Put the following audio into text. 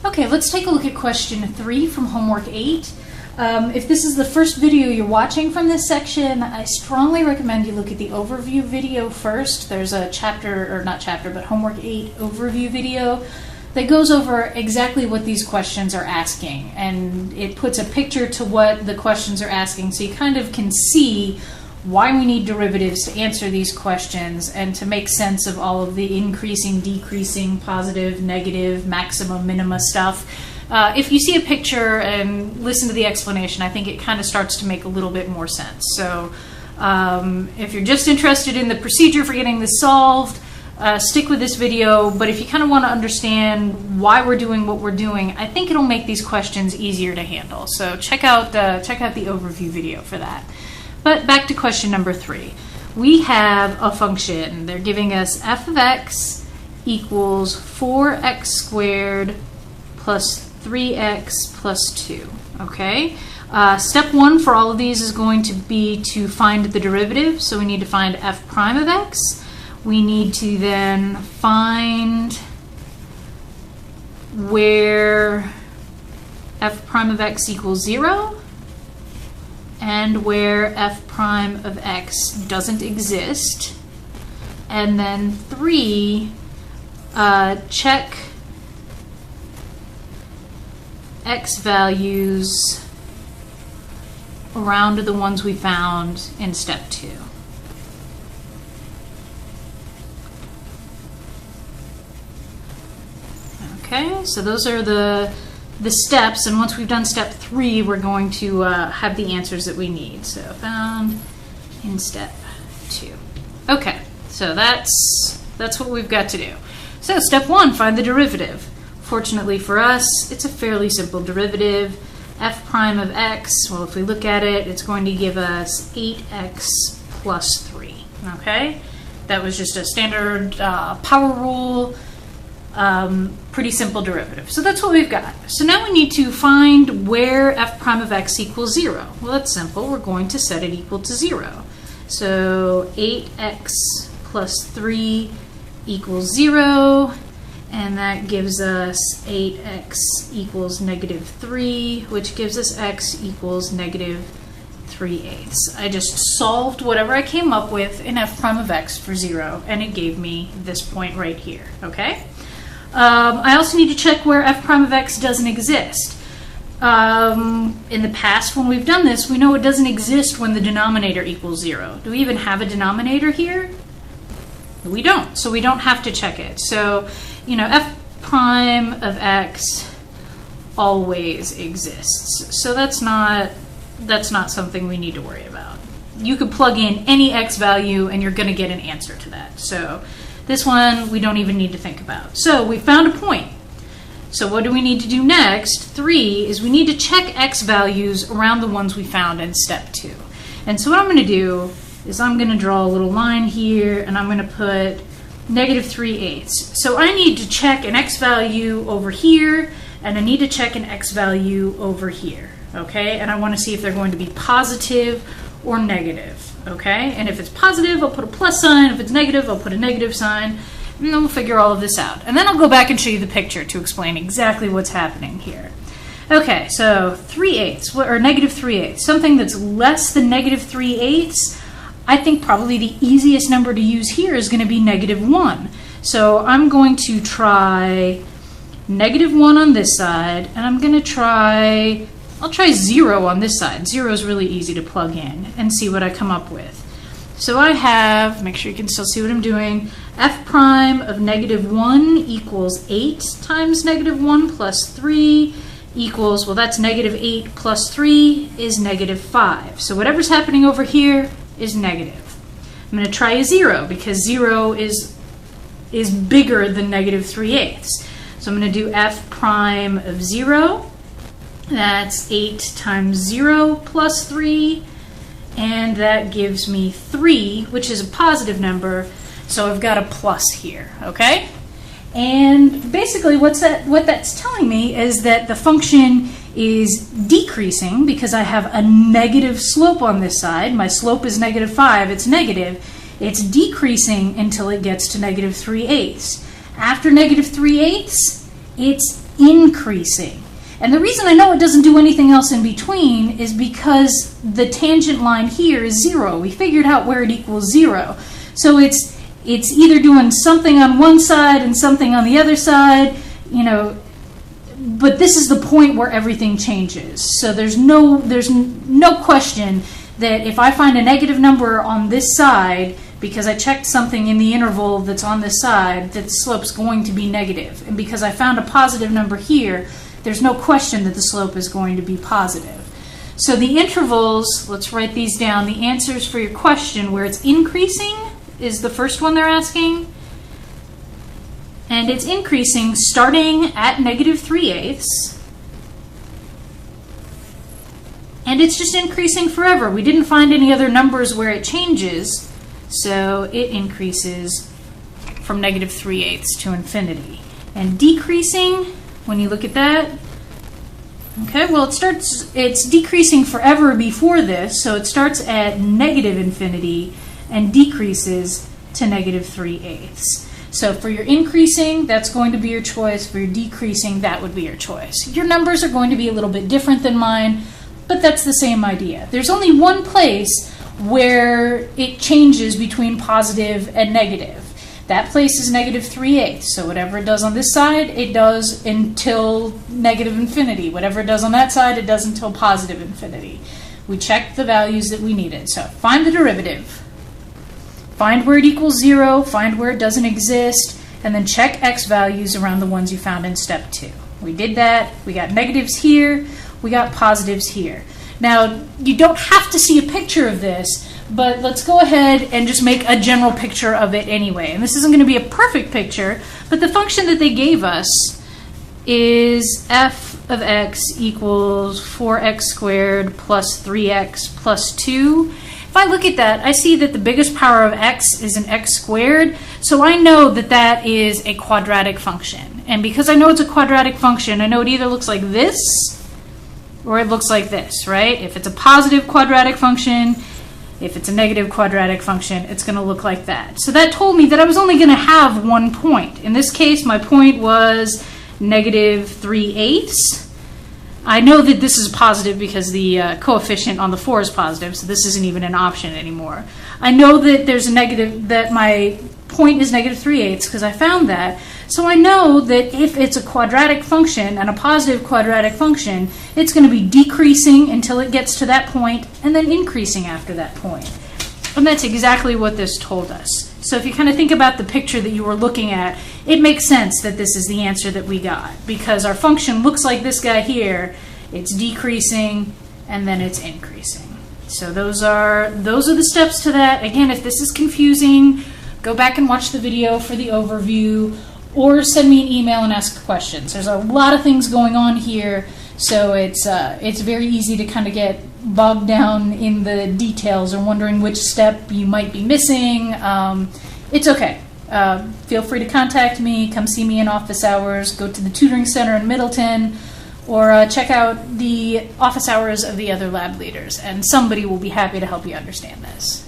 Okay, let's take a look at question 3 from homework 8. If this is the first video you're watching from this section, I strongly recommend you look at the overview video first. There's a homework 8 overview video that goes over exactly what these questions are asking, and it puts a picture to what the questions are asking, so you kind of can see why we need derivatives to answer these questions and to make sense of all of the increasing, decreasing, positive, negative, maximum, minima stuff. If you see a picture and listen to the explanation, I think it kind of starts to make a little bit more sense. So if you're just interested in the procedure for getting this solved, stick with this video, but if you kind of want to understand why we're doing what we're doing, I think it'll make these questions easier to handle. So check out the overview video for that. But back to question number 3. We have a function. They're giving us f of x equals 4x squared plus 3x plus 2. Okay? Step 1 for all of these is going to be to find the derivative. So we need to find f prime of x. We need to then find where f prime of x equals 0. And where f prime of x doesn't exist. And then 3, check x values around the ones we found in step 2. Okay, so those are the steps, and once we've done step 3, we're going to have the answers that we need. So found in step 2. Okay, so that's what we've got to do. So step 1, find the derivative. Fortunately for us, it's a fairly simple derivative. F prime of x, well, if we look at it, it's going to give us 8x plus 3. Okay, that was just a standard power rule. Pretty simple derivative. So that's what we've got. So now we need to find where f prime of x equals 0. Well, that's simple. We're going to set it equal to 0. So 8x plus 3 equals 0, and that gives us 8x equals negative 3, which gives us x equals negative 3/8. I just solved whatever I came up with in f prime of x for 0, and it gave me this point right here. Okay? I also need to check where f prime of x doesn't exist. In the past, when we've done this, we know it doesn't exist when the denominator equals 0. Do we even have a denominator here? We don't, so we don't have to check it. So, you know, f prime of x always exists. So that's not something we need to worry about. You could plug in any x value and you're going to get an answer to that. So this one we don't even need to think about. So we found a point. So what do we need to do next? 3 is we need to check x values around the ones we found in step 2. And so what I'm going to do is I'm going to draw a little line here, and I'm going to put negative 3/8. So I need to check an x value over here, and I need to check an x value over here. Okay? And I want to see if they're going to be positive or negative. Okay, and if it's positive, I'll put a plus sign. If it's negative, I'll put a negative sign. And then we'll figure all of this out. And then I'll go back and show you the picture to explain exactly what's happening here. Okay, so 3/8, or negative 3/8, something that's less than negative 3/8. I think probably the easiest number to use here is going to be negative 1. So I'm going to try negative 1 on this side, and I'll try 0 on this side. 0 is really easy to plug in and see what I come up with. So I have, make sure you can still see what I'm doing, f prime of negative 1 equals 8 times negative 1 plus 3 equals, well, that's negative 8 plus 3 is negative 5. So whatever's happening over here is negative. I'm going to try a 0 because 0 is bigger than negative 3/8. So I'm going to do f prime of 0. That's 8 times 0 plus 3, and that gives me 3, which is a positive number, so I've got a plus here, okay? And basically what that's telling me is that the function is decreasing because I have a negative slope on this side. My slope is negative 5, it's negative. It's decreasing until it gets to negative 3/8. After negative 3/8, it's increasing. And the reason I know it doesn't do anything else in between is because the tangent line here is 0. We figured out where it equals 0. So it's either doing something on one side and something on the other side, you know, but this is the point where everything changes. So there's no question that if I find a negative number on this side, because I checked something in the interval that's on this side, that the slope's going to be negative. And because I found a positive number here, there's no question that the slope is going to be positive. So the intervals, let's write these down. The answers for your question where it's increasing is the first one they're asking. And it's increasing starting at -3/8. And it's just increasing forever. We didn't find any other numbers where it changes, so it increases from -3/8 to infinity. And decreasing, when you look at that, okay, well it's decreasing forever before this, so it starts at -infinity and decreases to -3/8. So for your increasing, that's going to be your choice. For your decreasing, that would be your choice. Your numbers are going to be a little bit different than mine, but that's the same idea. There's only one place where it changes between positive and negative. That place is -3/8. So whatever it does on this side, it does until -infinity. Whatever it does on that side, it does until positive infinity. We checked the values that we needed. So find the derivative. Find where it equals 0, find where it doesn't exist, and then check x values around the ones you found in step 2. We did that. We got negatives here. We got positives here. Now, you don't have to see a picture of this, but let's go ahead and just make a general picture of it anyway. And this isn't going to be a perfect picture, but the function that they gave us is f of x equals 4x squared plus 3x plus 2. If I look at that, I see that the biggest power of x is an x squared, so I know that that is a quadratic function. And because I know it's a quadratic function, I know it either looks like this or it looks like this, right? If it's a positive quadratic function, if it's a negative quadratic function, it's going to look like that. So that told me that I was only going to have one point. In this case, my point was -3/8. I know that this is positive because the coefficient on the 4 is positive, so this isn't even an option anymore. I know that there's a negative, that my point is -3/8 because I found that. So I know that if it's a quadratic function and a positive quadratic function, it's going to be decreasing until it gets to that point and then increasing after that point. And that's exactly what this told us. So if you kind of think about the picture that you were looking at, it makes sense that this is the answer that we got because our function looks like this guy here. It's decreasing and then it's increasing. So those are the steps to that. Again, if this is confusing, go back and watch the video for the overview or send me an email and ask questions. There's a lot of things going on here, so it's very easy to kind of get bogged down in the details or wondering which step you might be missing. It's okay. Feel free to contact me, come see me in office hours, go to the tutoring center in Middleton, or check out the office hours of the other lab leaders, and somebody will be happy to help you understand this.